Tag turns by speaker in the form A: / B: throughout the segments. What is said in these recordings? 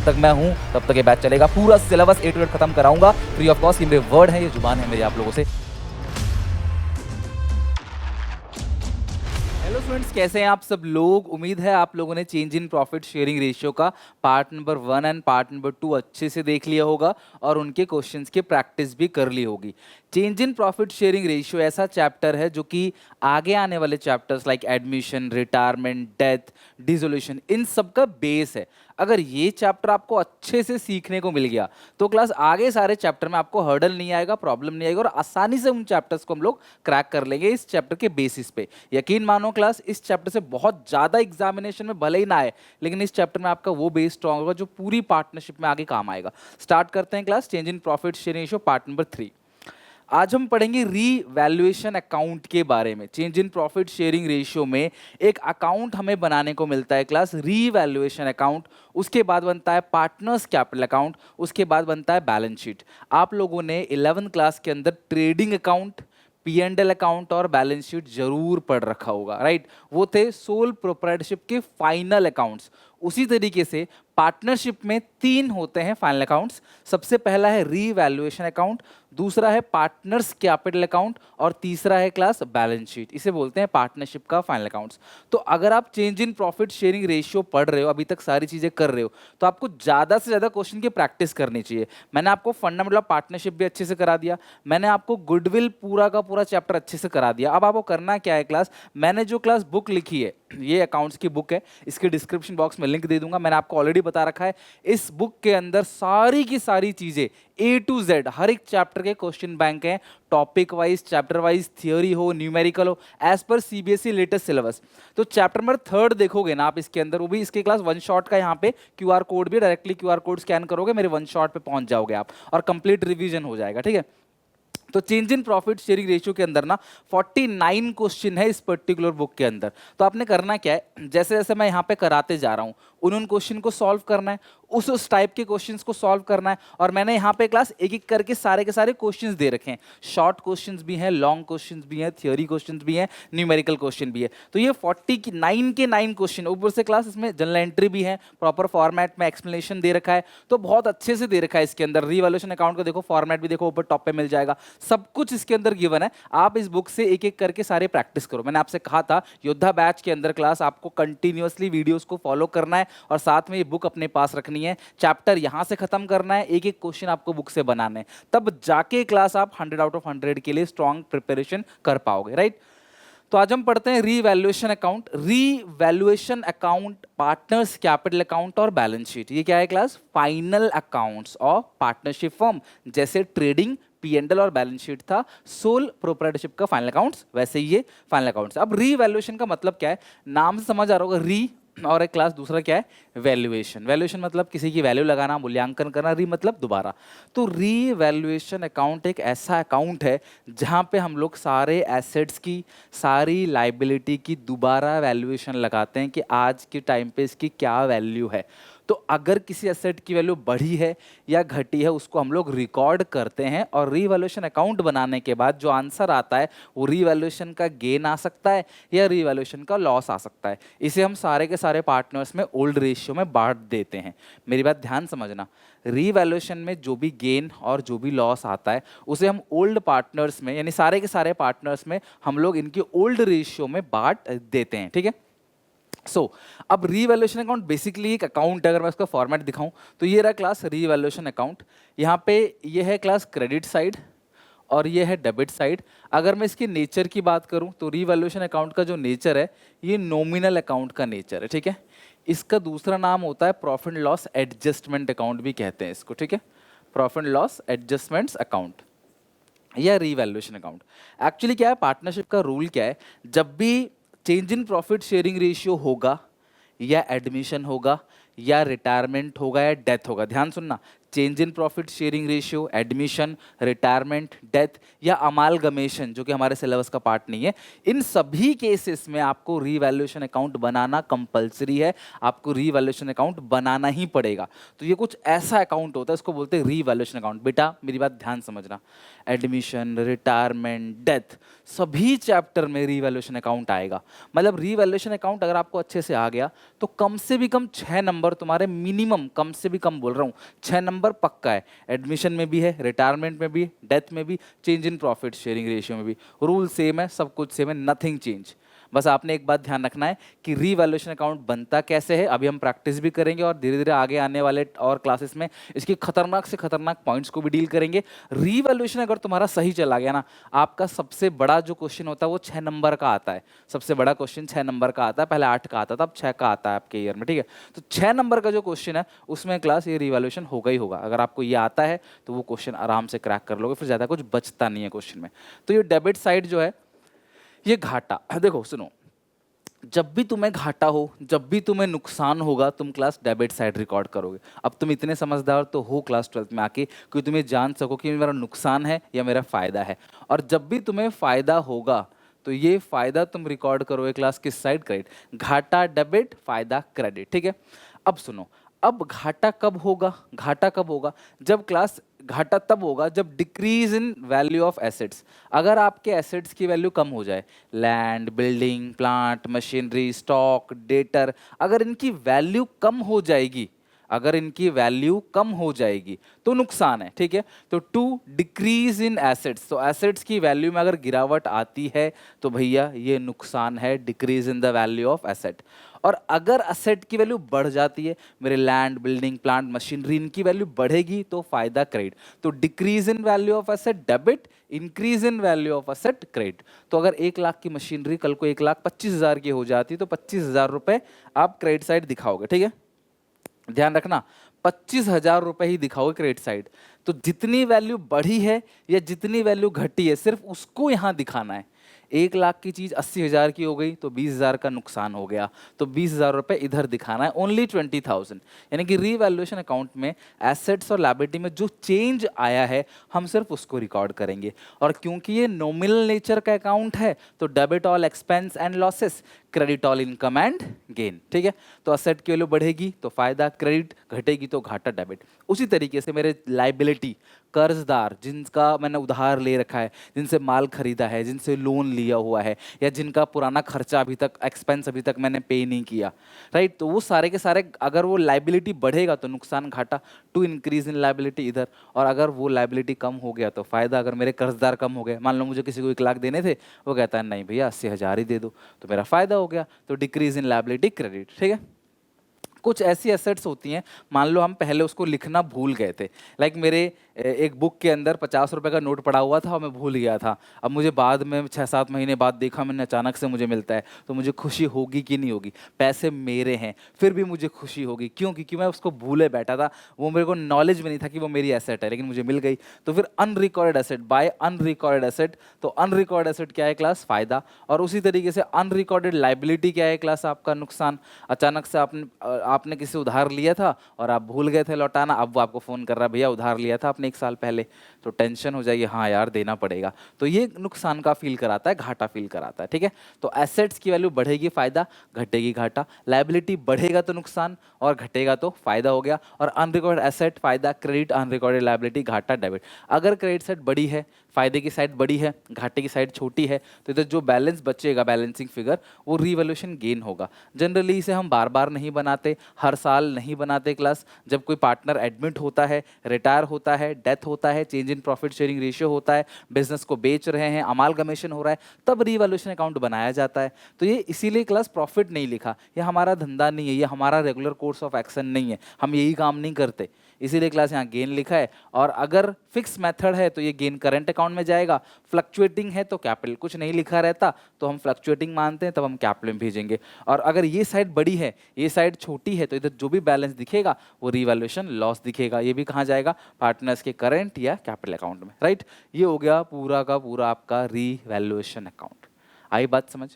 A: तक मैं हूँ तब तक ये बैच चलेगा। पूरा सिलेबस A to Z खत्म कराऊंगा फ्री ऑफ कॉस्ट। ये मेरे वर्ड है, ये जुबान है मेरी आप लोगों से। हेलो स्टूडेंट्स, कैसे हैं आप सब लोग? उम्मीद है आप लोगों ने change in profit sharing ratio का part number 1 and part number 2 अच्छे से देख लिया होगा और उनके क्वेश्चंस की प्रैक्टिस भी कर ली होगी। Change in profit sharing ratio ऐसा चैप्टर है जो कि आगे आने वाले chapters like admission, retirement, death, dissolution, इन सब का बेस है। अगर ये चैप्टर आपको अच्छे से सीखने को मिल गया तो क्लास आगे सारे चैप्टर में आपको हर्डल नहीं आएगा, प्रॉब्लम नहीं आएगा और आसानी से उन चैप्टर्स को हम लोग क्रैक कर लेंगे इस चैप्टर के बेसिस पे। यकीन मानो क्लास, इस चैप्टर से बहुत ज़्यादा एग्जामिनेशन में भले ही ना आए, लेकिन इस चैप्टर में आपका वो बेस स्ट्रॉन्ग होगा जो पूरी पार्टनरशिप में आगे काम आएगा। स्टार्ट करते हैं class change in profit sharing ratio part number 3। आज हम पढ़ेंगे रीवैल्यूएशन अकाउंट के बारे में। Change in profit sharing ratio में एक अकाउंट हमें बनाने को मिलता है क्लास, रीवैल्यूएशन अकाउंट। उसके बाद बनता है पार्टनर्स कैपिटल अकाउंट, उसके बाद बनता है बैलेंस शीट। आप लोगों ने 11th क्लास के अंदर ट्रेडिंग अकाउंट, P&L अकाउंट और बैलेंस शीट जरूर पढ़ रखा होगा, राइट? वो थे सोल प्रोप्राइटरशिप के फाइनल अकाउंट्स। उसी तरीके से पार्टनरशिप में 3 होते हैं फाइनल अकाउंट्स। सबसे पहला है रीवैल्यूएशन अकाउंट, दूसरा है पार्टनर्स कैपिटल अकाउंट और तीसरा है क्लास बैलेंस शीट। इसे बोलते हैं पार्टनरशिप का फाइनल अकाउंट्स। तो अगर आप change in profit sharing ratio पढ़ रहे हो, अभी तक सारी चीजें कर रहे हो, तो आपको ज्यादा से ज्यादा क्वेश्चन की प्रैक्टिस करनी चाहिए। मैंने आपको फंडामेंटल ऑफ पार्टनरशिप भी अच्छे से करा दिया, मैंने आपको गुडविल पूरा का पूरा चैप्टर अच्छे से करा दिया। अब आपको करना क्या है क्लास, मैंने जो क्लास बुक लिखी है, ये अकाउंट्स की बुक है, इसके डिस्क्रिप्शन बॉक्स में लिंक दे दूंगा। मैंने आपको ऑलरेडी बता रखा है, इस बुक के अंदर सारी की सारी चीजें A to Z हर एक चैप्टर के क्वेश्चन बैंक हैं, topic wise, chapter wise, theory हो, न्यूमेरिकल हो, एज पर CBSE लेटेस्ट सिलेबस। तो चैप्टर नंबर 3 देखोगे ना आप इसके अंदर, वो भी इसके क्लास 1 शॉट का यहाँ पे QR कोड भी, डायरेक्टली QR कोड स्कैन करोगे मेरे 1 शॉट पे पहुंच जाओगे आप और कंप्लीट रिवीजन हो जाएगा, ठीक है? तो change in profit sharing ratio के अंदर ना 49 क्वेश्चन है इस पर्टिकुलर बुक के अंदर। तो आपने करना क्या है, जैसे जैसे मैं यहाँ पे कराते जा रहा हूँ उन क्वेश्चन को सॉल्व करना है, उस टाइप के क्वेश्चंस को सॉल्व करना है। और मैंने यहाँ पे क्लास एक एक करके सारे के सारे क्वेश्चंस दे रखे हैं। शॉर्ट क्वेश्चंस भी हैं, लॉन्ग क्वेश्चंस भी हैं, थियोरी क्वेश्चंस भी हैं, न्यूमेरिकल क्वेश्चन भी है। तो ये 49 के 9 क्वेश्चन, ऊपर से क्लास इसमें जनरल एंट्री भी है, प्रॉपर फॉर्मेट में एक्सप्लेनेशन दे रखा है, तो बहुत अच्छे से दे रखा है इसके अंदर। रीवैल्यूएशन अकाउंट को देखो, फॉर्मेट भी देखो, ऊपर टॉप पे मिल जाएगा, सब कुछ इसके अंदर गिवन है। आप इस बुक से एक एक करके सारे प्रैक्टिस करो। मैंने आपसे कहा था योद्धा बैच के अंदर क्लास आपको कंटिन्यूअसली वीडियोस को फॉलो करना है और साथ में ये बुक अपने पास रखनी है। चैप्टर यहां से खत्म करना है, एक एक क्वेश्चन आपको बुक से बनाने हैं, तब जाके क्लास आप 100 आउट ऑफ 100 के लिए स्ट्रॉन्ग प्रिपरेशन कर पाओगे, राइट? तो आज हम पढ़ते हैं revaluation account. Revaluation account, partners capital account और बैलेंस शीट, ये क्या है class? Final accounts of partnership firm. जैसे ट्रेडिंग, P&L और बैलेंस शीट था सोल प्रोप्राइटरशिप का फाइनल अकाउंट्स, वैसे ही ये फाइनल अकाउंट्स। अब रीवैल्यूएशन का मतलब क्या है, नाम से समझ आ रहा होगा, री और एक क्लास दूसरा क्या है, वैल्यूएशन। वैल्यूएशन मतलब किसी की वैल्यू लगाना, मूल्यांकन करना, री मतलब दोबारा। तो रीवैल्यूएशन अकाउंट एक ऐसा अकाउंट है जहां पे हम लोग सारे एसेट्स की, सारी लाइबिलिटी की दोबारा वैल्यूएशन लगाते हैं कि आज के टाइम पे इसकी क्या वैल्यू है। तो अगर किसी एसेट की वैल्यू बढ़ी है या घटी है, उसको हम लोग रिकॉर्ड करते हैं और रीवैल्यूएशन अकाउंट बनाने के बाद जो आंसर आता है वो रीवैल्यूएशन का गेन आ सकता है या रीवैल्यूएशन का लॉस आ सकता है। इसे हम सारे के सारे पार्टनर्स में ओल्ड रेशियो में बांट देते हैं। मेरी बात ध्यान समझना, रीवैल्यूएशन में जो भी गेन और जो भी लॉस आता है उसे हम ओल्ड पार्टनर्स में, यानी सारे के सारे पार्टनर्स में हम लोग इनकी ओल्ड रेशियो में बांट देते हैं, ठीक है? अब रीवैल्यूएशन अकाउंट बेसिकली एक अकाउंट है। अगर मैं इसका फॉर्मेट दिखाऊं तो ये रहा क्लास रीवैल्यूएशन अकाउंट। यहाँ पे ये है क्लास क्रेडिट साइड और ये है डेबिट साइड। अगर मैं इसके नेचर की बात करूं तो रीवैल्यूएशन अकाउंट का जो नेचर है ये नॉमिनल अकाउंट का नेचर है, ठीक है? इसका दूसरा नाम होता है profit and loss adjustment account भी कहते हैं इसको, ठीक है? Profit and loss adjustments account या रीवैल्यूएशन अकाउंट। एक्चुअली क्या है, पार्टनरशिप का रूल क्या है, जब भी change in profit sharing ratio होगा या एडमिशन होगा या रिटायरमेंट होगा या डेथ होगा, ध्यान सुनना, change in profit sharing ratio, admission, retirement, death या अमालगमेशन जो कि हमारे सिलेबस का पार्ट नहीं है, इन सभी केसेस में आपको रीवैल्यूएशन अकाउंट बनाना कंपलसरी है। आपको रीवैल्यूएशन अकाउंट बनाना ही पड़ेगा। तो ये कुछ ऐसा अकाउंट होता है, इसको बोलते हैं रीवैल्यूएशन अकाउंट। बेटा मेरी बात ध्यान समझना, एडमिशन, रिटायरमेंट, डेथ, सभी चैप्टर में रीवैल्यूएशन अकाउंट आएगा। मतलब रीवैल्यूएशन अकाउंट अगर आपको अच्छे से आ गया तो कम से भी कम 6 नंबर नंबर तुम्हारे मिनिमम, कम से भी कम बोल रहा हूँ, 6 नंबर पक्का है। एडमिशन में भी है, रिटायरमेंट में भी, डेथ में भी, change in profit sharing ratio में भी। रूल सेम है, सब कुछ सेम है, नथिंग चेंज। बस आपने एक बात ध्यान रखना है कि रीवैल्यूएशन अकाउंट बनता कैसे है, अभी हम प्रैक्टिस भी करेंगे और धीरे धीरे आगे आने वाले और क्लासेस में इसकी खतरनाक से खतरनाक पॉइंट्स को भी डील करेंगे। रीवैल्यूएशन अगर तुम्हारा सही चला गया ना, आपका सबसे बड़ा जो क्वेश्चन होता है वो 6 नंबर का आता है। सबसे बड़ा क्वेश्चन 6 नंबर का आता है, पहले 8 का आता था, अब 6 का आता है आपके ईयर में, ठीक है। तो 6 नंबर का जो क्वेश्चन है उसमें क्लास ये रीवैल्यूएशन होगा ही होगा। अगर आपको ये आता है तो वो क्वेश्चन आराम से क्रैक कर लोगे, फिर ज़्यादा कुछ बचता नहीं है क्वेश्चन में। तो ये डेबिट साइड जो है, ये घाटा, देखो सुनो, जब भी तुम्हें घाटा हो, जब भी तुम्हें नुकसान होगा, तुम क्लास डेबिट साइड रिकॉर्ड करोगे। अब तुम इतने समझदार तो हो क्लास 12th में आके कि तुम्हें जान सको कि मेरा नुकसान है या मेरा फायदा है। और जब भी तुम्हें फायदा होगा तो ये फायदा तुम रिकॉर्ड करोगे क्लास किस साइड, क्रेडिट। घाटा डेबिट, फायदा क्रेडिट, ठीक है। अब सुनो, अब घाटा कब होगा, घाटा कब होगा, जब क्लास घाटा तब होगा जब decrease in value of assets. अगर आपके एसेट्स की वैल्यू कम हो जाए, land, building, plant, machinery, stock, debtor, अगर इनकी वैल्यू कम हो जाएगी, अगर इनकी वैल्यू कम हो जाएगी तो नुकसान है, ठीक है। तो टू डिक्रीज इन एसेट्स, तो एसेट्स की वैल्यू में अगर गिरावट आती है तो भैया ये नुकसान है, decrease in the value of asset. और अगर असेट की वैल्यू बढ़ जाती है, मेरे लैंड, बिल्डिंग, प्लांट, मशीनरी, इनकी वैल्यू बढ़ेगी तो फायदा क्रेडिट। तो decrease in value of asset debit, increase in value of asset credit. तो अगर 1 लाख की मशीनरी कल को 1,25,000 की हो जाती तो 25,000 रुपए आप क्रेडिट साइड दिखाओगे, ठीक है। ध्यान रखना, 25,000 रुपए ही दिखाओगे क्रेडिट साइड। तो जितनी वैल्यू बढ़ी है या जितनी वैल्यू घटी है, सिर्फ उसको यहां दिखाना है। 1 लाख की चीज 80,000 की हो गई तो 20,000 का नुकसान हो गया, तो 20,000 रुपए इधर दिखाना है, ओनली 20,000। यानी कि रीवैल्यूएशन अकाउंट में एसेट्स और लायबिलिटी में जो चेंज आया है हम सिर्फ उसको रिकॉर्ड करेंगे। और क्योंकि ये नॉमिनल नेचर का अकाउंट है तो debit all expense and losses, credit all income and gain, ठीक है। तो असेट की वैल्यू बढ़ेगी तो फायदा क्रेडिट, घटेगी तो घाटा डेबिट। उसी तरीके से मेरे लायबिलिटी, कर्जदार जिनका मैंने उधार ले रखा है, जिनसे माल खरीदा है, जिनसे लोन लिया हुआ है, या जिनका पुराना खर्चा अभी तक, एक्सपेंस अभी तक मैंने पे नहीं किया, राइट। तो वो सारे के सारे, अगर वो लायबिलिटी बढ़ेगा तो नुकसान घाटा, टू इंक्रीज इन लायबिलिटी इधर। और अगर वो लायबिलिटी कम हो गया तो फायदा। अगर मेरे कर्जदार कम हो गए, मान लो मुझे किसी को 1 लाख देने थे, वो कहता है नहीं भैया 80,000 ही दे दो, तो मेरा फायदा हो गया, तो डिक्रीज इन लायबिलिटी क्रेडिट, ठीक है। कुछ ऐसी एसेट्स होती हैं, मान लो हम पहले उसको लिखना भूल गए थे, लाइक मेरे एक बुक के अंदर 50 रुपए का नोट पड़ा हुआ था और मैं भूल गया था। अब मुझे बाद में 6-7 महीने बाद देखा मैंने, अचानक से मुझे मिलता है, तो मुझे खुशी होगी कि नहीं होगी? पैसे मेरे हैं फिर भी मुझे खुशी होगी, क्यों? क्योंकि मैं उसको भूले बैठा था, वो मेरे को नॉलेज में नहीं था कि वो मेरी एसेट है, लेकिन मुझे मिल गई। तो फिर unrecorded asset, by unrecorded asset, तो अनरिकॉर्डेड एसेट क्या है क्लास? फायदा। और उसी तरीके से अनरिकॉर्डेड लाइबिलिटी क्या है क्लास? आपका नुकसान। अचानक से आपने किसी उधार लिया था और आप भूल गए थे लौटाना, अब वो आपको फोन कर रहा है, भैया उधार लिया था आपने 1 साल पहले, तो टेंशन हो जाएगी, हाँ यार देना पड़ेगा। तो ये नुकसान का फील कराता है, घाटा फील कराता है, ठीक है। तो एसेट्स की वैल्यू बढ़ेगी फायदा, घटेगी घाटा। लायबिलिटी बढ़ेगा तो नुकसान और घटेगा तो फायदा हो गया। और अनरिकॉर्डेड एसेट फायदा क्रेडिट, अनरिकॉर्डेड लायबिलिटी घाटा डेबिट। अगर क्रेडिट साइड बड़ी है, फायदे की साइड बड़ी है, घाटे की साइड छोटी है, तो इधर जो बैलेंस बचेगा, बैलेंसिंग फिगर, वो रिवैल्यूएशन गेन होगा। जनरली इसे हम बार बार नहीं बनाते, हर साल नहीं बनाते क्लास। जब कोई पार्टनर एडमिट होता है, रिटायर होता है, डेथ होता है, change in profit sharing ratio होता है, बिजनेस को बेच रहे हैं, अमालगमेशन हो रहा है, तब रिवैल्यूएशन अकाउंट बनाया जाता है। तो ये इसीलिए क्लास प्रॉफिट नहीं लिखा, ये हमारा धंधा नहीं है, ये हमारा रेगुलर कोर्स ऑफ एक्शन नहीं है, हम यही काम नहीं करते, इसीलिए क्लास यहाँ गेन लिखा है। और अगर फिक्स मेथड है तो ये गेन करंट अकाउंट में जाएगा, फ्लक्चुएटिंग है तो कैपिटल, कुछ नहीं लिखा रहता तो हम फ्लक्चुएटिंग मानते हैं, तब हम कैपिटल में भेजेंगे। और अगर ये साइड बड़ी है, ये साइड छोटी है, तो इधर जो भी बैलेंस दिखेगा वो रिवैल्यूएशन लॉस दिखेगा, ये भी कहाँ जाएगा? पार्टनर्स के करंट या कैपिटल अकाउंट में, राइट। ये हो गया पूरा का पूरा आपका रिवैल्यूएशन अकाउंट। आई बात समझ?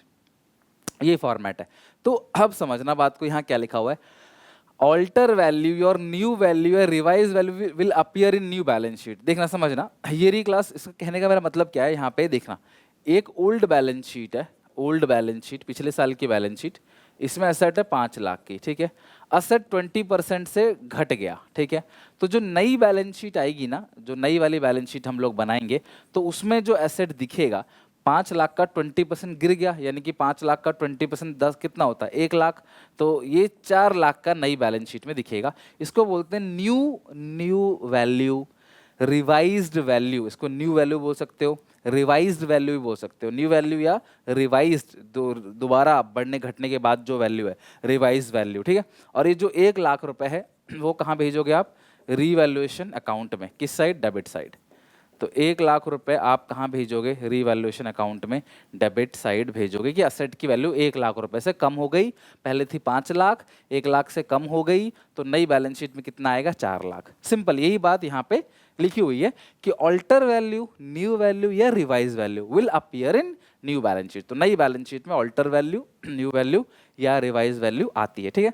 A: ये फॉर्मेट है। तो अब समझना बात को, यहाँ क्या लिखा हुआ है? Alter value, your new value या revise value will appear in new balance sheet. देखना समझना, ये रही क्लास, इसका कहने का मेरा मतलब क्या है, यहाँ पे देखना, एक ओल्ड बैलेंस शीट है, ओल्ड बैलेंस शीट, पिछले साल की बैलेंस शीट, इसमें असेट है 5 लाख की, ठीक है। असेट 20% से घट गया, ठीक है। तो जो नई बैलेंस शीट आएगी ना, जो नई वाली बैलेंस शीट हम लोग बनाएंगे, तो उसमें जो एसेट दिखेगा 5 लाख का 20% गिर गया, यानी कि 5 लाख का 20% 10 कितना होता है, 1 लाख। तो ये 4 लाख का नई बैलेंस शीट में दिखेगा। इसको बोलते हैं new new value, revised value. इसको न्यू वैल्यू बोल सकते हो, रिवाइज्ड वैल्यू भी बोल सकते हो। न्यू वैल्यू या रिवाइज्ड, दोबारा बढ़ने घटने के बाद जो वैल्यू है, रिवाइज्ड वैल्यू, ठीक है। और ये जो 1 लाख रुपए है वो कहाँ भेजोगे आप, रीवैल्यूएशन अकाउंट में। किस साइड, डेबिट साइड। तो 1 लाख रुपए आप कहाँ भेजोगे, रीवैल्यूएशन अकाउंट में, डेबिट साइड भेजोगे कि असेट की वैल्यू 1 लाख रुपए से कम हो गई। पहले थी 5 लाख, 1 लाख से कम हो गई, तो नई बैलेंस शीट में कितना आएगा, 4 लाख। सिंपल यही बात यहाँ पे लिखी हुई है कि ऑल्टर वैल्यू, न्यू वैल्यू या revise value will appear in new balance sheet. तो नई बैलेंस शीट में ऑल्टर वैल्यू, न्यू वैल्यू या रिवाइज वैल्यू आती है, ठीक है।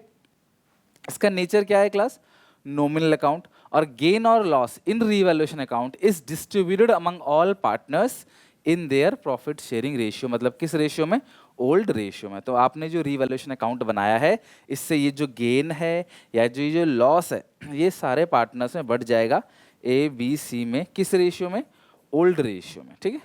A: इसका नेचर क्या है क्लास, नॉमिनल अकाउंट। और गेन और loss in revaluation account is distributed among all partners in their profit sharing ratio. मतलब किस रेशियो में, ओल्ड रेशियो में। तो आपने जो रीवैल्यूएशन अकाउंट बनाया है, इससे ये जो गेन है या जो ये जो लॉस है, ये सारे पार्टनर्स में बढ़ जाएगा, ए बी सी में। किस रेशियो में, ओल्ड रेशियो में, ठीक है।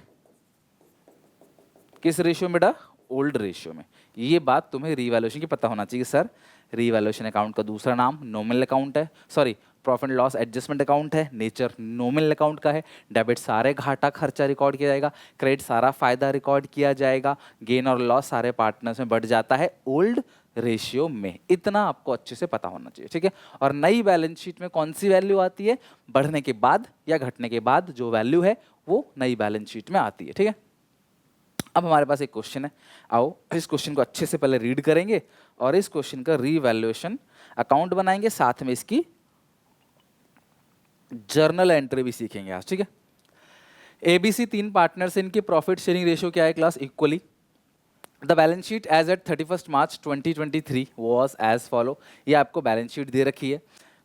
A: किस रेशियो में बेटा, ओल्ड रेशियो में। ये बात तुम्हें रीवैल्यूएशन की पता होना चाहिए सर। रीवैल्यूएशन अकाउंट का दूसरा नाम नॉमिनल अकाउंट है, sorry profit and loss adjustment account है। नेचर नॉमिनल अकाउंट का है। डेबिट सारे घाटा खर्चा रिकॉर्ड किया जाएगा, क्रेडिट सारा फायदा रिकॉर्ड किया जाएगा, गेन और लॉस सारे पार्टनर्स में बढ़ जाता है ओल्ड रेशियो में। इतना आपको अच्छे से पता होना चाहिए, ठीक है। और नई बैलेंस शीट में कौन सी वैल्यू आती है, बढ़ने के बाद या घटने के बाद जो वैल्यू है वो नई बैलेंस शीट में आती है, ठीक है। अब हमारे पास एक क्वेश्चन है, आओ इस क्वेश्चन को अच्छे से पहले रीड करेंगे और इस क्वेश्चन का रीवैल्यूएशन अकाउंट बनाएंगे, साथ में इसकी जर्नल एंट्री भी सीखेंगे आज, ठीक है। एबीसी 3 पार्टनर्स, इनकी प्रॉफिट शेयरिंग रेशियो क्या है class, equally. The balance sheet as at 31 March 2023 was as follow. ये आपको बैलेंस शीट दे रखी है।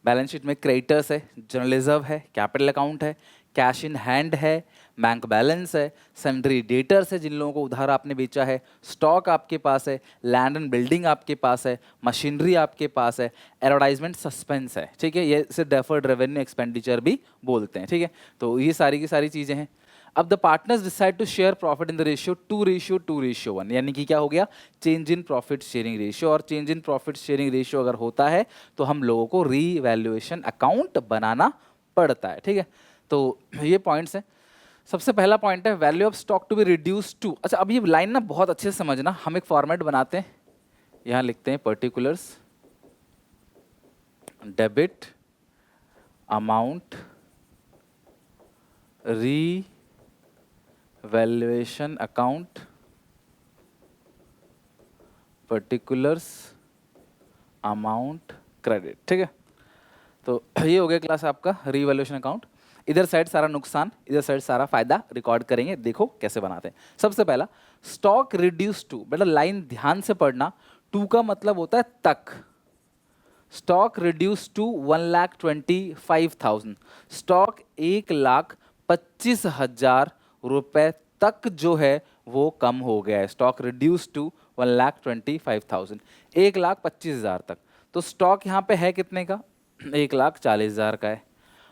A: बैलेंस शीट में क्रेडिटर्स है, जनरल रिजर्व है, कैपिटल अकाउंट है, कैश इन हैंड है, बैंक बैलेंस है, सैंड्री डेटर्स है जिन लोगों को उधार आपने बेचा है, स्टॉक आपके पास है, लैंड एंड बिल्डिंग आपके पास है, मशीनरी आपके पास है, एडवर्टाइजमेंट सस्पेंस है, ठीक है। ये इसे डेफर्ड रेवेन्यू एक्सपेंडिचर भी बोलते हैं, ठीक है। तो ये सारी की सारी चीज़ें हैं। अब the partners decide to share profit in the ratio 2:2:1, यानी कि क्या हो गया, change in profit sharing ratio. और change in profit sharing ratio अगर होता है तो हम लोगों को रीवैल्यूएशन अकाउंट बनाना पड़ता है, ठीक है। तो ये पॉइंट्स हैं। सबसे पहला पॉइंट है value of stock to be reduce to. अच्छा, अब ये लाइन ना बहुत अच्छे से समझना। हम एक फॉर्मेट बनाते हैं, यहां लिखते हैं particulars debit amount revaluation account particulars amount credit, ठीक है। तो ये हो गया क्लास आपका रीवैल्यूएशन अकाउंट। इधर साइड सारा नुकसान, इधर साइड सारा फायदा रिकॉर्ड करेंगे। देखो कैसे बनाते हैं। सबसे पहला स्टॉक रिड्यूस टू, बेटा लाइन ध्यान से पढ़ना, टू का मतलब होता है तक। स्टॉक रिड्यूस टू 1,25,000, स्टॉक 1,25,000 रुपए तक जो है वो कम हो गया है। स्टॉक रिड्यूस टू 1,25,000, 1,25,000 तक। तो स्टॉक यहाँ पे है कितने का, 1,40,000 का है।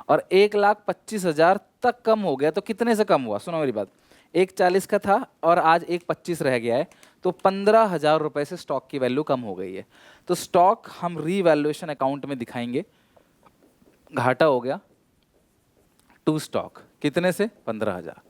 A: और 1,25,000 तक कम हो गया, तो कितने से कम हुआ, सुनो मेरी बात, 1,40 का था और आज 1,25 रह गया है, तो 15,000 रुपए से स्टॉक की वैल्यू कम हो गई है। तो स्टॉक हम रीवैल्यूएशन अकाउंट में दिखाएंगे, घाटा हो गया टू स्टॉक, कितने से, 15,000।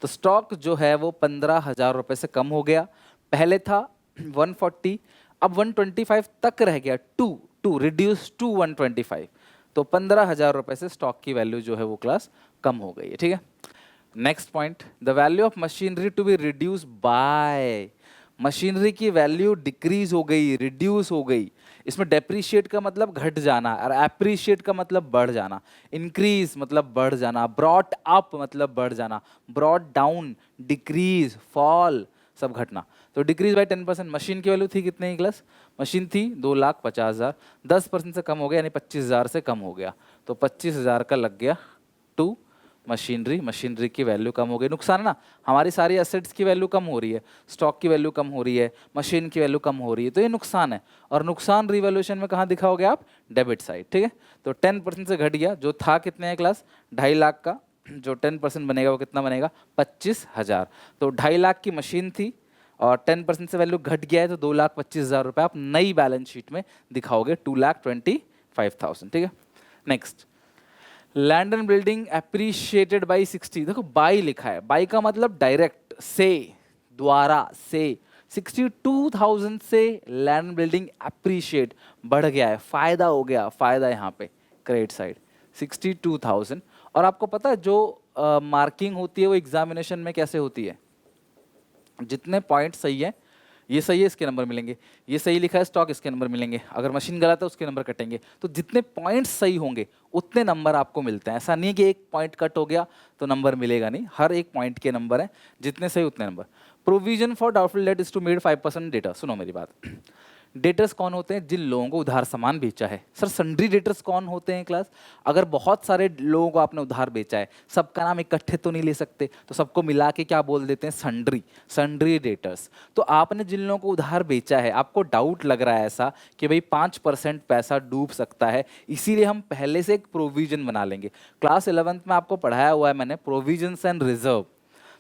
A: तो स्टॉक जो है वो 15,000 रुपए से कम हो गया। पहले था 140, अब 125 तक रह गया, टू रिड्यूस टू 125, तो 15,000 रुपए से स्टॉक की वैल्यू जो है वो क्लास कम हो गई है, ठीक है। Next point, the value of machinery to be reduce by, machinery की वैल्यू डिक्रीज हो गई, रिड्यूस हो गई। इसमें डेप्रीशिएट का मतलब घट जाना और एप्रिशिएट का मतलब बढ़ जाना। इंक्रीज मतलब बढ़ जाना, ब्रॉट अप मतलब बढ़ जाना, ब्रॉट डाउन, डिक्रीज, फॉल, सब घटना। तो डिक्रीज बाय 10%। मशीन की वैल्यू थी कितने की क्लास, मशीन थी 2,50,000, 10% से कम हो गया यानी 25,000 से कम हो गया, तो 25,000 का लग गया टू मशीनरी। मशीनरी की वैल्यू कम हो गई, नुकसान है ना, हमारी सारी एसेट्स की वैल्यू कम हो रही है, स्टॉक की वैल्यू कम हो रही है, मशीन की वैल्यू कम हो रही है, तो ये नुकसान है। और नुकसान रिवैल्यूएशन में कहाँ दिखाओगे आप, डेबिट साइड, ठीक है। तो 10% से घट गया, जो था कितने है क्लास, 2.5 लाख का, जो 10% बनेगा वो कितना बनेगा, 25,000। तो 2.5 लाख की मशीन थी और 10% से वैल्यू घट गया है तो 2,25,000 रुपये आप नई बैलेंस शीट में दिखाओगे, 2,25,000। ठीक है। Next, land and building appreciated by 60। देखो बाई लिखा है, बाई का मतलब डायरेक्ट से, द्वारा से। 62,000 से लैंड बिल्डिंग एप्रिशिएट बढ़ गया है, फायदा हो गया, फायदा यहाँ पे क्रेडिट साइड 62,000। और आपको पता है जो मार्किंग होती है वो एग्जामिनेशन में कैसे होती है, जितने पॉइंट सही है, ये सही है इसके नंबर मिलेंगे, ये सही लिखा है स्टॉक इसके नंबर मिलेंगे, अगर मशीन गलत है उसके नंबर कटेंगे। तो जितने पॉइंट्स सही होंगे उतने नंबर आपको मिलते हैं। ऐसा नहीं कि एक पॉइंट कट हो गया तो नंबर मिलेगा नहीं, हर एक पॉइंट के नंबर हैं, जितने सही उतने नंबर। Provision for doubtful debt is to made 5% data. सुनो मेरी बात, डेटर्स कौन होते हैं, जिन लोगों को उधार सामान बेचा है। सर सन्ड्री डेटर्स कौन होते हैं क्लास, अगर बहुत सारे लोगों को आपने उधार बेचा है, सबका नाम इकट्ठे तो नहीं ले सकते, तो सबको मिला के क्या बोल देते हैं, सन्ड्री, सन्ड्री डेटर्स। तो आपने जिन लोगों को उधार बेचा है, आपको डाउट लग रहा है ऐसा कि भाई 5% पैसा डूब सकता है, इसीलिए हम पहले से एक प्रोविजन बना लेंगे। क्लास 11th में आपको पढ़ाया हुआ है मैंने प्रोविजंस एंड रिजर्व।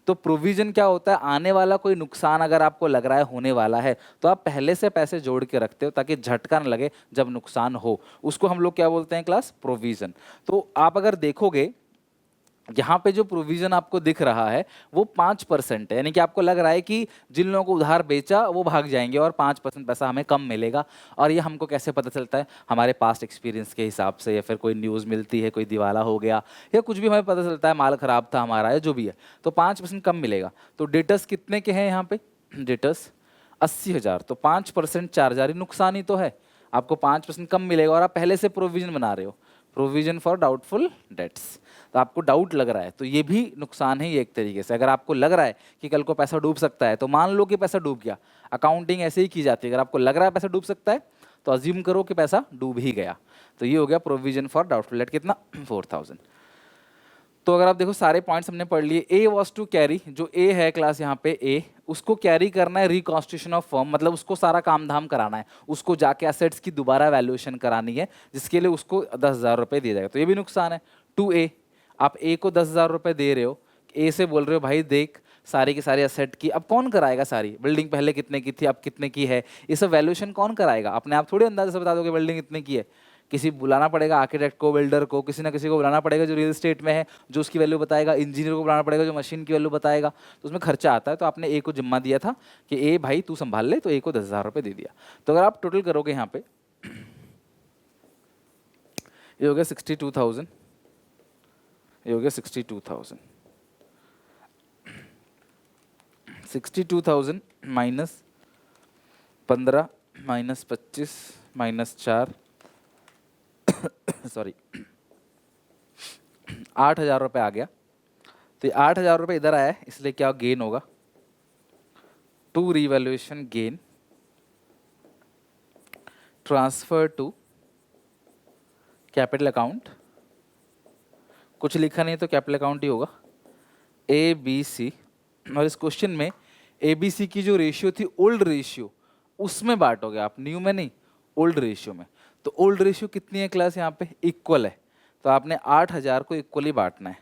A: तो प्रोविजन क्या होता है, आने वाला कोई नुकसान अगर आपको लग रहा है होने वाला है तो आप पहले से पैसे जोड़ के रखते हो ताकि झटका न लगे जब नुकसान हो, उसको हम लोग क्या बोलते हैं क्लास, प्रोविजन। तो आप अगर देखोगे यहाँ पे जो प्रोविजन आपको दिख रहा है वो 5% है, यानी कि आपको लग रहा है कि जिन लोगों को उधार बेचा वो भाग जाएंगे और 5% पैसा हमें कम मिलेगा। और ये हमको कैसे पता चलता है, हमारे पास्ट एक्सपीरियंस के हिसाब से, या फिर कोई न्यूज़ मिलती है, कोई दिवाला हो गया या कुछ भी हमें पता चलता है, माल खराब था हमारा या जो भी है, तो 5% कम मिलेगा। तो डेटर्स कितने के हैं यहाँ पे, डेटर्स 80,000, तो 5% 4,000 ही नुकसान ही तो है, आपको 5% कम मिलेगा और आप पहले से प्रोविजन बना रहे हो, प्रोविजन फॉर डाउटफुल डेट्स। तो आपको डाउट लग रहा है तो ये भी नुकसान है, ये एक तरीके से। अगर आपको लग रहा है कि कल को पैसा डूब सकता है तो मान लो कि पैसा डूब गया, अकाउंटिंग ऐसे ही की जाती है, अगर आपको लग रहा है पैसा डूब सकता है तो अज्यूम करो कि पैसा डूब ही गया। तो ये हो गया प्रोविजन फॉर डाउटफुल डेट, कितना 4,000। तो अगर आप देखो सारे पॉइंट्स हमने पढ़ लिए। ए वॉज टू कैरी, जो ए है क्लास यहाँ पे ए, उसको कैरी करना है रिकॉन्स्टिट्यूशन ऑफ फर्म, मतलब उसको सारा काम धाम कराना है, उसको जाके एसेट्स की दोबारा वैल्यूएशन करानी है, जिसके लिए उसको 10,000 रुपये दिया जाएगा, तो ये भी नुकसान है। टू ए, आप ए को 10,000 रुपये दे रहे हो, ए से बोल रहे हो भाई देख सारी की सारी एसेट की, अब कौन कराएगा, सारी बिल्डिंग पहले कितने की थी अब कितने की है, ये सब वैल्यूएशन कौन कराएगा, अपने आप थोड़ी अंदाजे से बता दो कि बिल्डिंग कितने की है, किसी बुलाना पड़ेगा, आर्किटेक्ट को, बिल्डर को, किसी ना किसी को बुलाना पड़ेगा जो रियल एस्टेट में है, जो उसकी वैल्यू बताएगा, इंजीनियर को बुलाना पड़ेगा जो मशीन की वैल्यू बताएगा, तो उसमें खर्चा आता है। तो आपने ए को जिम्मा दिया था कि ए भाई तू संभाल ले, तो ए को 10,000 रुपये दे दिया। तो अगर आप टोटल करोगे यहाँ पे ये हो गया 62,000, ये हो गया 62,000, 62,000 माइनस 15 माइनस 25 माइनस 4 सॉरी 8,000 रुपये आ गया। तो ये 8,000 रुपये इधर आया है, इसलिए क्या गेन होगा, to revaluation gain transfer to capital account, कुछ लिखा नहीं तो कैपिटल अकाउंट ही होगा, ए बी सी। और इस क्वेश्चन में ए बी सी की जो रेशियो थी ओल्ड रेशियो, उसमें बांटोगे आप, न्यू में नहीं, ओल्ड रेशियो में। तो ओल्ड रेशियो कितनी है क्लास यहाँ पे, इक्वल है, तो आपने 8,000 को इक्वली बांटना है।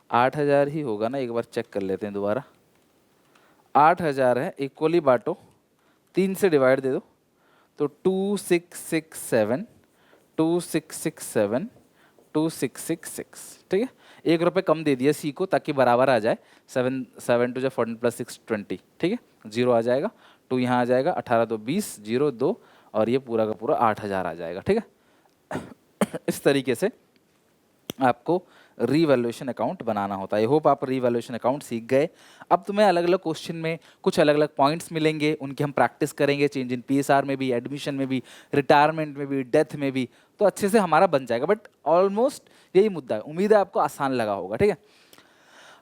A: 8,000 ही होगा ना, एक बार चेक कर लेते हैं दोबारा, 8,000 है, इक्वली बांटो, 3 से डिवाइड दे दो, तो 2,667 2,667 2,666, ठीक है। 1 रुपये कम दे दिया सी को ताकि बराबर आ जाए, 7 7 टू 14 प्लस 6 20, ठीक है, 0 आ जाएगा, 2 यहाँ आ जाएगा, 18 2 20, 0 2, और ये पूरा का पूरा 8,000 आ जाएगा, ठीक है। इस तरीके से आपको रीवैल्यूएशन अकाउंट बनाना होता है। आई होप आप रीवैल्यूएशन अकाउंट सीख गए। अब तुम्हें अलग अलग क्वेश्चन में कुछ अलग अलग पॉइंट्स मिलेंगे, उनकी हम प्रैक्टिस करेंगे, चेंज इन पीएसआर में भी, एडमिशन में भी, रिटायरमेंट में भी, डेथ में भी, तो अच्छे से हमारा बन जाएगा। बट ऑलमोस्ट यही मुद्दा है, उम्मीद है आपको आसान लगा होगा, ठीक है।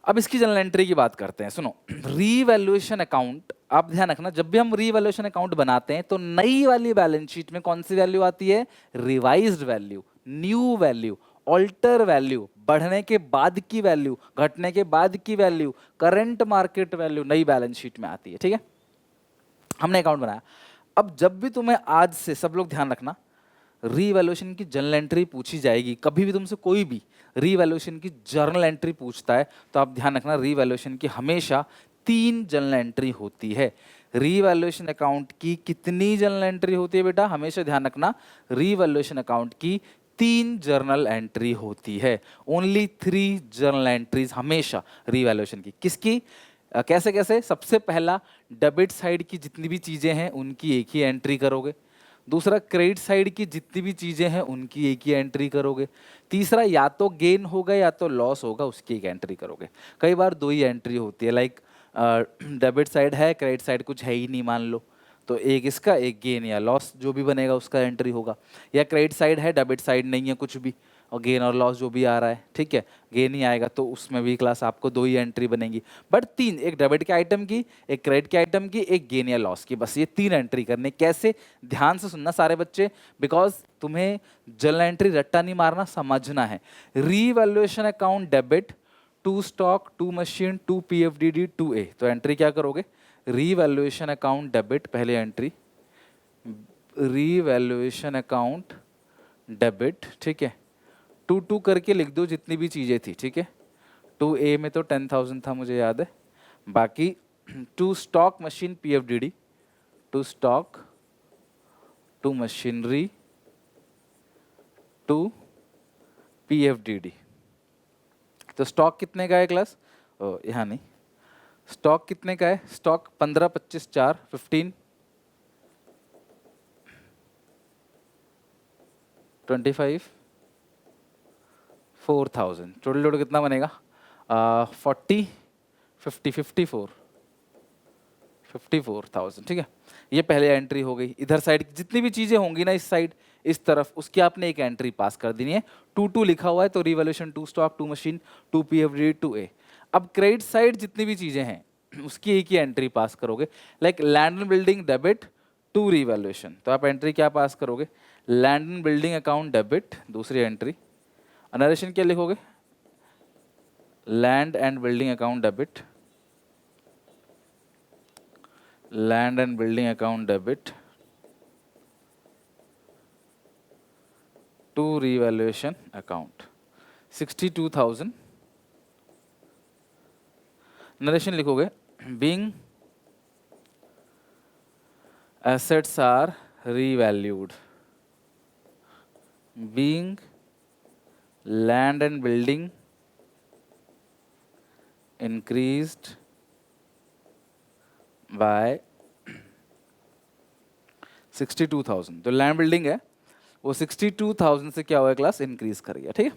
A: अब इसकी जनरल एंट्री की बात करते हैं। सुनो, रीवैल्यूएशन अकाउंट, आप ध्यान रखना, जब भी हम रीवैल्यूएशन अकाउंट बनाते हैं तो नई वाली बैलेंस शीट में कौन सी वैल्यू आती है, revised value, new value, alter value, बढ़ने के बाद की वैल्यू, घटने के बाद की वैल्यू, करंट मार्केट वैल्यू नई बैलेंस शीट में आती है, ठीक है। हमने अकाउंट बनाया। अब जब भी तुम्हें आज से, सब लोग ध्यान रखना, रीवैल्यूएशन की जर्नल एंट्री पूछी जाएगी, कभी भी तुमसे कोई भी रीवैल्यूएशन की जर्नल एंट्री पूछता है तो आप ध्यान रखना रीवैल्यूएशन की हमेशा 3 जर्नल एंट्री होती है। रीवैल्यूएशन अकाउंट की कितनी जर्नल एंट्री होती है बेटा? हमेशा ध्यान रखना रीवैल्यूएशन अकाउंट की 3 जर्नल एंट्री होती है। ओनली 3 जर्नल एंट्रीज हमेशा रीवैल्यूएशन की। किसकी? कैसे कैसे? सबसे पहला, डेबिट साइड की जितनी भी चीजें हैं उनकी एक ही एंट्री करोगे। दूसरा, क्रेडिट साइड की जितनी भी चीजें हैं उनकी एक ही एंट्री करोगे। तीसरा, या तो गेन होगा या तो लॉस होगा, उसकी एक एंट्री करोगे। कई बार 2 ही एंट्री होती है, लाइक डेबिट साइड है, क्रेडिट साइड कुछ है ही नहीं मान लो, तो एक इसका, एक गेन या लॉस जो भी बनेगा उसका एंट्री होगा। या क्रेडिट साइड है, डेबिट साइड नहीं है कुछ भी, और गेन और लॉस जो भी आ रहा है, ठीक है, गेन ही आएगा, तो उसमें भी क्लास आपको 2 ही एंट्री बनेगी। बट 3, एक डेबिट के आइटम की, एक क्रेडिट के आइटम की, एक गेन या लॉस की, बस ये 3 एंट्री करने। कैसे? ध्यान से सुनना सारे बच्चे, बिकॉज तुम्हें जर्नल एंट्री रट्टा नहीं मारना, समझना है। Revaluation account debit, to stock, to machine, to PFDD, to A, तो एंट्री क्या करोगे? रीवैल्यूएशन अकाउंट डेबिट, पहले एंट्री रीवैल्यूएशन अकाउंट डेबिट, ठीक है, 2 करके लिख दो जितनी भी चीजें थी, ठीक है। 2A में तो 10,000 था मुझे याद है, बाकी to stock machine PFDD, to stock, to machinery, to PFDD. तो स्टॉक कितने का है क्लास? यहाँ नहीं, स्टॉक कितने का है? स्टॉक 15, 25, 4, 15, 25, 4,000। टोटल टोटल कितना बनेगा? 40, 50, 54,000, ठीक है। ये पहले एंट्री हो गई। इधर साइड जितनी भी चीजें होंगी ना, इस साइड, इस तरफ, उसकी आपने एक एंट्री पास कर देनी है। 2 लिखा हुआ है तो रिवॉल्यूशन, 2 स्टॉक, 2 मशीन, 2 पीएफडी, 2 ए। अब क्रेडिट साइड जितनी भी चीजें हैं उसकी एक ही एंट्री पास करोगे, like land and building debit, 2 revolution, तो आप एंट्री क्या पास करोगे? Land and building account debit, दूसरी एंट्री। नरेशन क्या लिखोगे? Land and building account debit, land and building account debit, to revaluation account, 62,000। Narration लिखोगे, being assets are revalued, being land and building increased by 62,000। तो land building है वो 62,000 से क्या हुआ क्लास? इंक्रीज कर गया, ठीक है।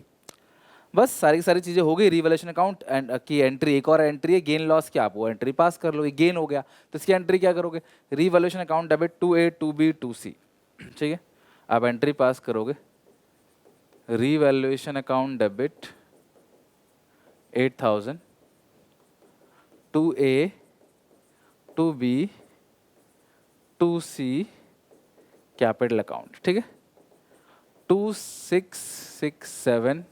A: बस सारी की सारी चीजें हो गई। रिवैल्यूएशन अकाउंट एंड की एंट्री, एक और एंट्री है गेन लॉस की, आप वो एंट्री पास कर लो। गेन हो गया तो इसकी एंट्री क्या करोगे? Revaluation account debit, 2A, 2B, 2C, ठीक है। आप एंट्री पास करोगे, revaluation account debit 8,000, 2A, 2B, 2C capital account, ठीक है। 2667,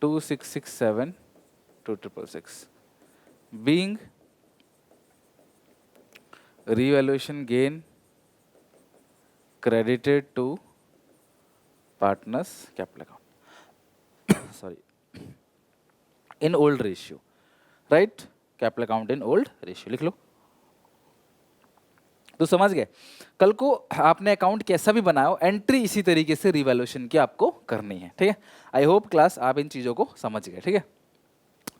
A: 2667, 2666, being revaluation gain credited to partners capital account sorry, in old ratio, right? capital account in old ratio लिख लो। तो समझ गए, कल को आपने अकाउंट कैसा भी बनाओ, एंट्री इसी तरीके से रिवैल्यूएशन की आपको करनी है, ठीक है। आई होप क्लास आप इन चीजों को समझ गए, ठीक है।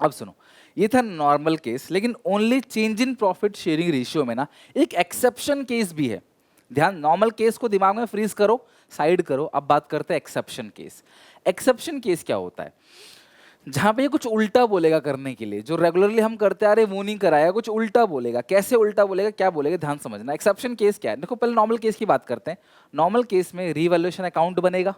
A: अब सुनो, ये था नॉर्मल केस, लेकिन only change in profit sharing ratio में ना एक एक्सेप्शन केस भी है। ध्यान, नॉर्मल केस को दिमाग में फ्रीज करो, साइड करो, अब बात करते हैं एक्सेप्शन केस। एक्सेप्शन केस क्या होता है? जहां पे ये कुछ उल्टा बोलेगा करने के लिए, जो रेगुलरली हम करते आ रहे वो नहीं कराया, कुछ उल्टा बोलेगा। कैसे उल्टा बोलेगा, क्या बोलेगा, ध्यान समझना। एक्सेप्शन केस क्या है? देखो पहले नॉर्मल केस की बात करते हैं। नॉर्मल केस में रिवैल्यूएशन अकाउंट बनेगा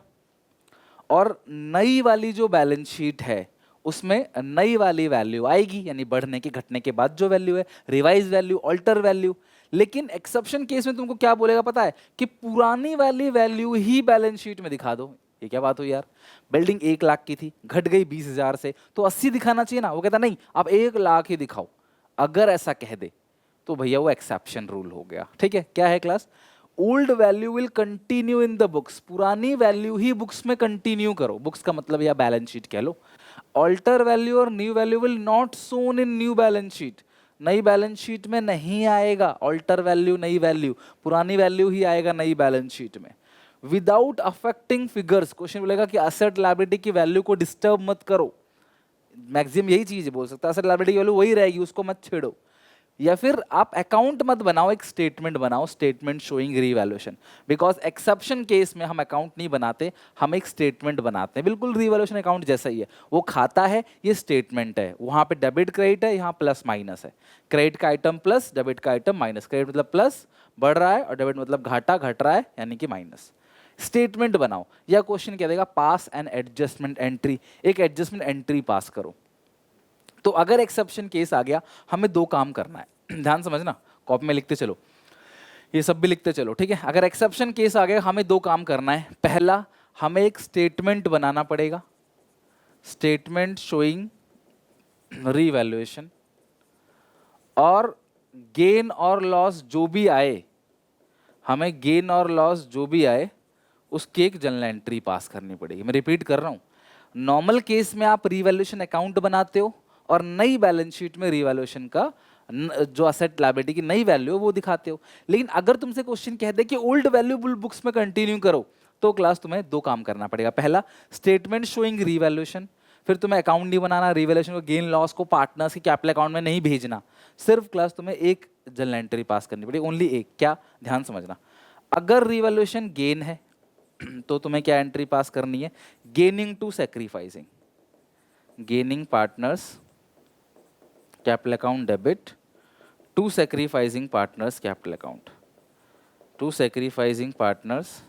A: और नई वाली जो बैलेंस शीट है उसमें नई वाली वैल्यू आएगी, यानी बढ़ने के घटने के बाद जो वैल्यू है, रिवाइज वैल्यू, ऑल्टर वैल्यू। लेकिन एक्सेप्शन केस में तुमको क्या बोलेगा पता है? कि पुरानी वाली वैल्यू ही बैलेंस शीट में दिखा दो। ये क्या बात हुई यार? बिल्डिंग 1 लाख की थी, घट गई 20,000 से, तो 80 दिखाना चाहिए ना। वो कहता नहीं, आप 1 लाख ही दिखाओ। अगर ऐसा कह दे तो भैया वो एक्सेप्शन रूल हो गया, ठीक है। क्या है class? Old value will continue in the books, पुरानी वैल्यू ही बुक्स में कंटिन्यू करो, बुक्स का मतलब या बैलेंस शीट कह लो। ऑल्टर वैल्यू और new value will not shown in new balance sheet, नई बैलेंस शीट में नहीं आएगा ऑल्टर वैल्यू, नई वैल्यू, पुरानी वैल्यू ही आएगा नई बैलेंस शीट में। विदाउट अफेक्टिंग फिगर्स, क्वेश्चन बोलेगा कि असेट लायबिलिटी की वैल्यू को डिस्टर्ब मत करो, मैक्सिमम यही चीज बोल सकता है, असेट लायबिलिटी की वैल्यू वही रहेगी, उसको मत छेड़ो। या फिर आप अकाउंट मत बनाओ, एक स्टेटमेंट बनाओ, statement showing revaluation, because exception case में हम अकाउंट नहीं बनाते, हम एक स्टेटमेंट बनाते हैं, बिल्कुल रीवैल्यूएशन अकाउंट जैसा ही है। वो खाता है, ये स्टेटमेंट है, वहां पे डेबिट क्रेडिट है, यहाँ प्लस माइनस है, क्रेडिट का आइटम प्लस, डेबिट का आइटम माइनस, क्रेडिट मतलब प्लस बढ़ रहा है और डेबिट मतलब घाटा घट रहा है यानी कि माइनस। स्टेटमेंट बनाओ, या क्वेश्चन क्या देगा, पास एन एडजस्टमेंट एंट्री, एक एडजस्टमेंट एंट्री पास करो। तो अगर एक्सेप्शन केस आ गया, हमें दो काम करना है, ध्यान समझना, कॉपी में लिखते चलो, ये सब भी लिखते चलो, ठीक है। अगर एक्सेप्शन केस आ गया, हमें दो काम करना है। पहला, हमें एक स्टेटमेंट बनाना पड़ेगा, स्टेटमेंट शोइंग रीवैल्यूएशन, और गेन और लॉस जो भी आए, हमें गेन और लॉस जो भी आए उसकी एक जर्नल एंट्री पास करनी पड़ेगी। मैं रिपीट कर रहा हूं, नॉर्मल केस में आप रीवैल्यूएशन अकाउंट बनाते हो और नई बैलेंस शीट में रीवैल्यूएशन का जो असेट लायबिलिटी की नई वैल्यू है वो दिखाते हो। लेकिन अगर तुमसे क्वेश्चन कह दे कि ओल्ड वैल्यूएबल बुक्स में कंटिन्यू करो, तो क्लास तुम्हें दो काम करना पड़ेगा। पहला, स्टेटमेंट शोइंग रीवैल्यूएशन, फिर तुम्हें अकाउंट नहीं बनाना, रीवैल्यूएशन को गेन लॉस को पार्टनर्स के कैपिटल अकाउंट में नहीं भेजना, सिर्फ क्लास तुम्हें एक जर्नल एंट्री पास करनी पड़ेगी, ओनली एक। क्या, ध्यान समझना, अगर रीवैल्यूएशन गेन है तो तुम्हें क्या एंट्री पास करनी है, gaining to sacrificing, gaining partners capital account debit to sacrificing partners capital account, to sacrificing partners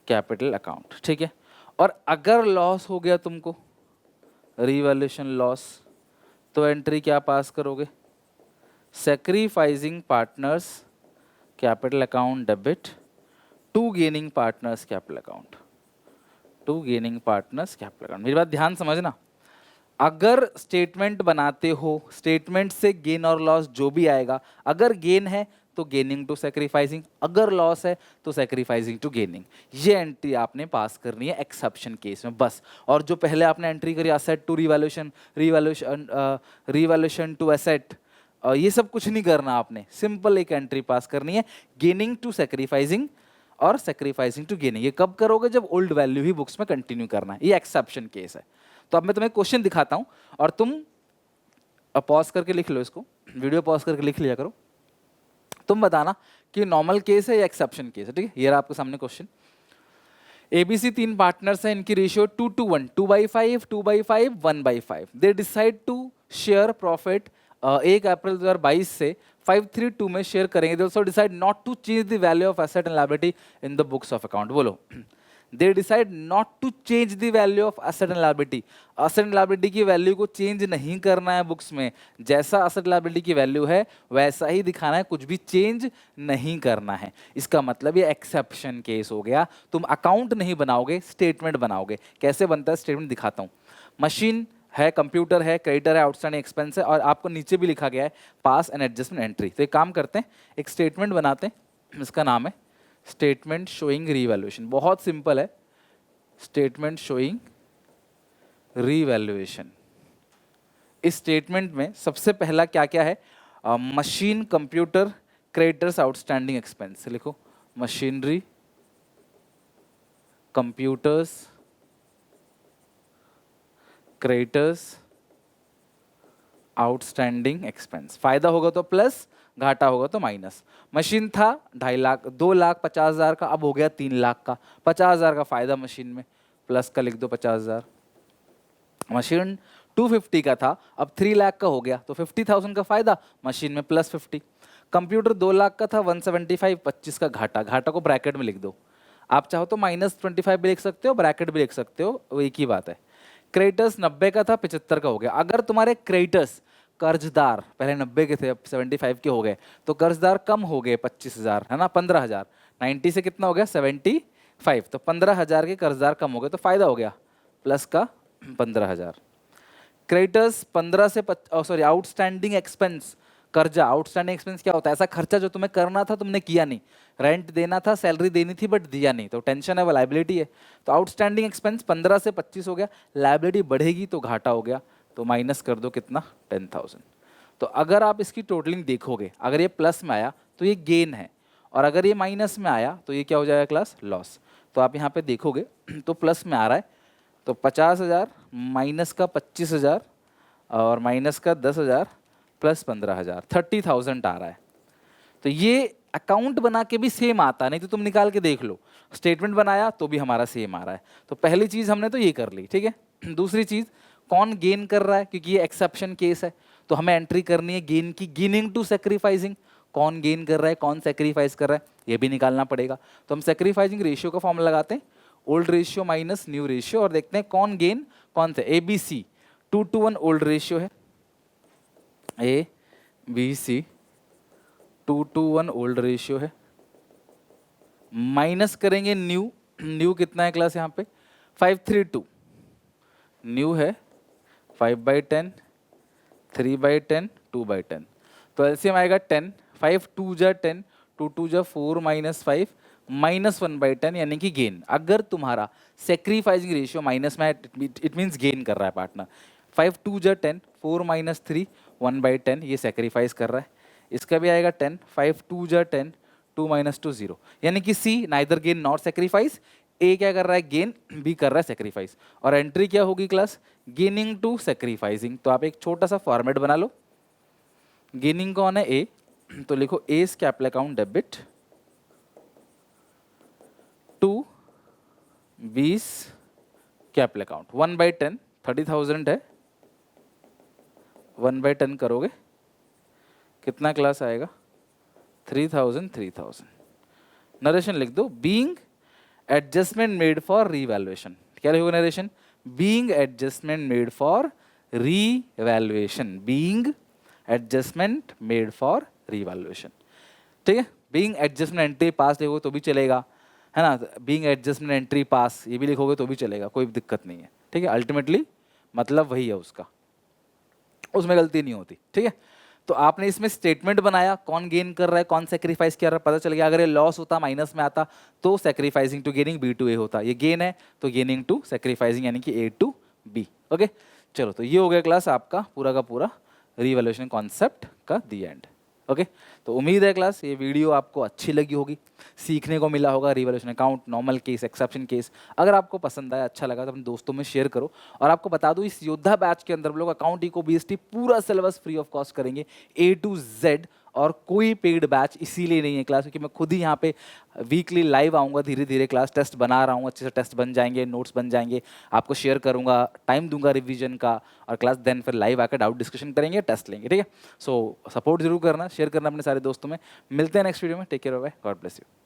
A: capital account, ठीक है। और अगर लॉस हो गया तुमको, रीवैल्यूएशन लॉस, तो एंट्री क्या पास करोगे, sacrificing partners capital account debit to gaining partners capital account, to gaining partners capital account. मेरी बात ध्यान समझना, अगर स्टेटमेंट बनाते हो, स्टेटमेंट से गेन और लॉस जो भी आएगा, अगर गेन है तो गेनिंग टू सैक्रिफाइसिंग, अगर लॉस है तो सैक्रिफाइसिंग टू गेनिंग, ये एंट्री आपने पास करनी है एक्सेप्शन केस में बस। और जो पहले आपने एंट्री करी asset to revaluation, revaluation to asset, ये सब कुछ नहीं करना आपने, सिंपल एक एंट्री पास करनी है, गेनिंग टू सैक्रिफाइसिंग और सैक्रिफाइसिंग टू गेनिंग। ये कब करोगे, जब ओल्ड वैल्यू ही बुक्स में कंटिन्यू करना है, ये एक्सेप्शन केस है। तो अब मैं तुम्हें क्वेश्चन दिखाता हूं और तुम पॉज करके लिख लो, इसको वीडियो पॉज करके लिख लिया करो, तुम बताना कि नॉर्मल केस है या एक्सेप्शन केस है, ठीक है। ये रहा आपके सामने क्वेश्चन, एबीसी तीन पार्टनर्स हैं, इनकी ratio 2:1, 2/5, 2/5, 1/5। They decide to share profit 1 April 2022 से 532 में शेयर करेंगे। They also decide not to change the value of asset and liability in the books of account. बोलो, they decide not to change the value of asset and liability, asset and liability की value को change नहीं करना है books में, जैसा asset liability की value है वैसा ही दिखाना है, कुछ भी चेंज नहीं करना है। इसका मतलब ये एक्सेप्शन केस हो गया, तुम अकाउंट नहीं बनाओगे, स्टेटमेंट बनाओगे। कैसे बनता है स्टेटमेंट, दिखाता हूं। मशीन है, कंप्यूटर है, क्रेडिटर है, आउटस्टैंडिंग एक्सपेंस है, और आपको नीचे भी लिखा गया है पास एंड एडजस्टमेंट एंट्री। तो एक काम करते हैं, एक स्टेटमेंट बनाते हैं, इसका नाम है स्टेटमेंट शोइंग रीवैल्यूएशन। बहुत सिंपल है, स्टेटमेंट शोइंग रीवैल्यूएशन। इस स्टेटमेंट में सबसे पहला क्या क्या है, machine, computer, creditors, outstanding expense. लिखो, machinery, computers, creditors, outstanding expense. फायदा होगा तो प्लस, घाटा होगा तो माइनस। मशीन था 2.5 लाख, 2,50,000 का, अब हो गया 3 लाख का, 50,000 का फायदा मशीन में, प्लस का लिख दो 50,000। मशीन 250 का था, अब 3 लाख का हो गया, तो 50,000 का फायदा, मशीन में प्लस 50। कंप्यूटर 2 लाख का था, 175, 25 का घाटा, घाटा को ब्रैकेट में लिख दो। आप चाहो तो -25 भी लिख सकते हो, ब्रैकेट भी लिख सकते हो, वो एक ही बात है। क्रेडिटर्स 90 का था, 75 का हो गया। अगर तुम्हारे क्रेडिटर्स, कर्जदार पहले 90 के थे, अब 75 के हो गए, तो कर्जदार कम हो गए 25,000, है ना, 15,000, 90 से कितना हो गया 75, तो 15,000 के कर्जदार कम हो गए, तो फायदा हो गया प्लस का 15,000। क्रेडिटर्स 15 से सॉरी आउटस्टैंडिंग एक्सपेंस कर्जा, आउटस्टैंडिंग एक्सपेंस क्या होता है? ऐसा खर्चा जो तुम्हें करना था तुमने किया नहीं, रेंट देना था, सैलरी देनी थी बट दिया नहीं, तो टेंशन है, वो लाइबिलिटी है। तो आउटस्टैंडिंग एक्सपेंस 15 से 25 हो गया, लाइबिलिटी बढ़ेगी तो घाटा हो गया, तो माइनस कर दो कितना, 10,000। तो अगर आप इसकी टोटलिंग देखोगे, अगर ये प्लस में आया तो ये गेन है, और अगर ये माइनस में आया तो ये क्या हो जाएगा क्लास, लॉस। तो आप यहाँ पे देखोगे तो प्लस में आ रहा है, तो 50,000 माइनस का 25,000 और माइनस का 10,000 प्लस 15,000, 30,000 आ रहा है। तो ये अकाउंट बना के भी सेम आता, नहीं तो तुम निकाल के देख लो, स्टेटमेंट बनाया तो भी हमारा सेम आ रहा है। तो पहली चीज़ हमने तो ये कर ली, ठीक है। दूसरी चीज़, कौन गेन कर रहा है, क्योंकि ये एक्सेप्शन केस है, तो हमें एंट्री करनी है गेन की, गेनिंग टू सेक्रीफाइसिंग। कौन गेन कर रहा है, कौन सेक्रीफाइस कर रहा है, ये भी निकालना पड़ेगा। तो हम सेक्रीफाइसिंग रेशियो का फॉर्मूला लगाते हैं, old ratio minus new ratio, और देखते हैं कौन गेन कौन से। ABC 2:1 ओल्ड रेशियो है, ABC 2:1 ओल्ड रेशियो है, माइनस करेंगे न्यू, न्यू कितना है क्लास यहाँ पे, 532, न्यू है 5/10, 3/10, 2/10, तो एलसीएम आएगा 10, 5 2 जा 10, 2 2 जा 4 माइनस 5 माइनस 1/10, यानी कि गेन। अगर तुम्हारा सेक्रीफाइसिंग रेशियो माइनस में है, इट मीन्स गेन कर रहा है पार्टनर। 5 2 जा 10, 4 माइनस 3 1/10, ये सेक्रीफाइस कर रहा है। इसका भी आएगा 10, 5 2 जा 10, 2 माइनस 2 0, यानी कि सी नाइदर गेन नॉट सेक्रीफाइस। ए क्या कर रहा है, गेन, बी कर रहा है सेक्रीफाइस। और एंट्री क्या होगी क्लास, गेनिंग टू सेक्रीफाइसिंग। तो आप एक छोटा सा फॉर्मेट बना लो, गेनिंग कौन है, ए, तो लिखो S capital account debit to 20 capital account 1/10, 30,000 है, 1/10 करोगे कितना क्लास आएगा, 3,000 3,000। नरेशन लिख दो, being adjustment made for revaluation. क्या लिखोगे narration, being adjustment made for revaluation, being adjustment made for revaluation, ठीक है। बीइंग एडजस्टमेंट एंट्री पास लिखोगे तो भी चलेगा, है ना, बीइंग एडजस्टमेंट एंट्री पास ये भी लिखोगे तो भी चलेगा, कोई दिक्कत नहीं है, ठीक है। अल्टीमेटली मतलब वही है उसका, उसमें गलती नहीं होती, ठीक है। तो आपने इसमें स्टेटमेंट बनाया, कौन गेन कर रहा है, कौन सेक्रीफाइस कर रहा है, पता चल गया। अगर ये लॉस होता, माइनस में आता, तो sacrificing to gaining B to A होता, ये गेन है तो गेनिंग टू सेक्रीफाइसिंग यानी कि A to B। ओके, चलो, तो ये हो गया क्लास आपका पूरा का पूरा रीवैल्यूएशन कॉन्सेप्ट का दी एंड। ओके, तो उम्मीद है क्लास ये वीडियो आपको अच्छी लगी होगी, सीखने को मिला होगा revaluation account, normal case, exception case. अगर आपको पसंद आया, अच्छा लगा तो अपने दोस्तों में शेयर करो। और आपको बता दूं, इस योद्धा बैच के अंदर हम लोग अकाउंट इको BST पूरा सिलेबस फ्री ऑफ कॉस्ट करेंगे, A to Z, और कोई पेड बैच इसीलिए नहीं है क्लास, क्योंकि मैं खुद ही यहाँ पे वीकली लाइव आऊँगा, धीरे धीरे क्लास टेस्ट बना रहा हूँ, अच्छे से टेस्ट बन जाएंगे, नोट्स बन जाएंगे, आपको शेयर करूँगा, टाइम दूंगा रिवीजन का, और क्लास देन फिर लाइव आकर डाउट डिस्कशन करेंगे, टेस्ट लेंगे, ठीक है। सो सपोर्ट जरूर करना, शेयर करना अपने सारे दोस्तों में। मिलते हैं नेक्स्ट वीडियो में, take care, bye, God bless you.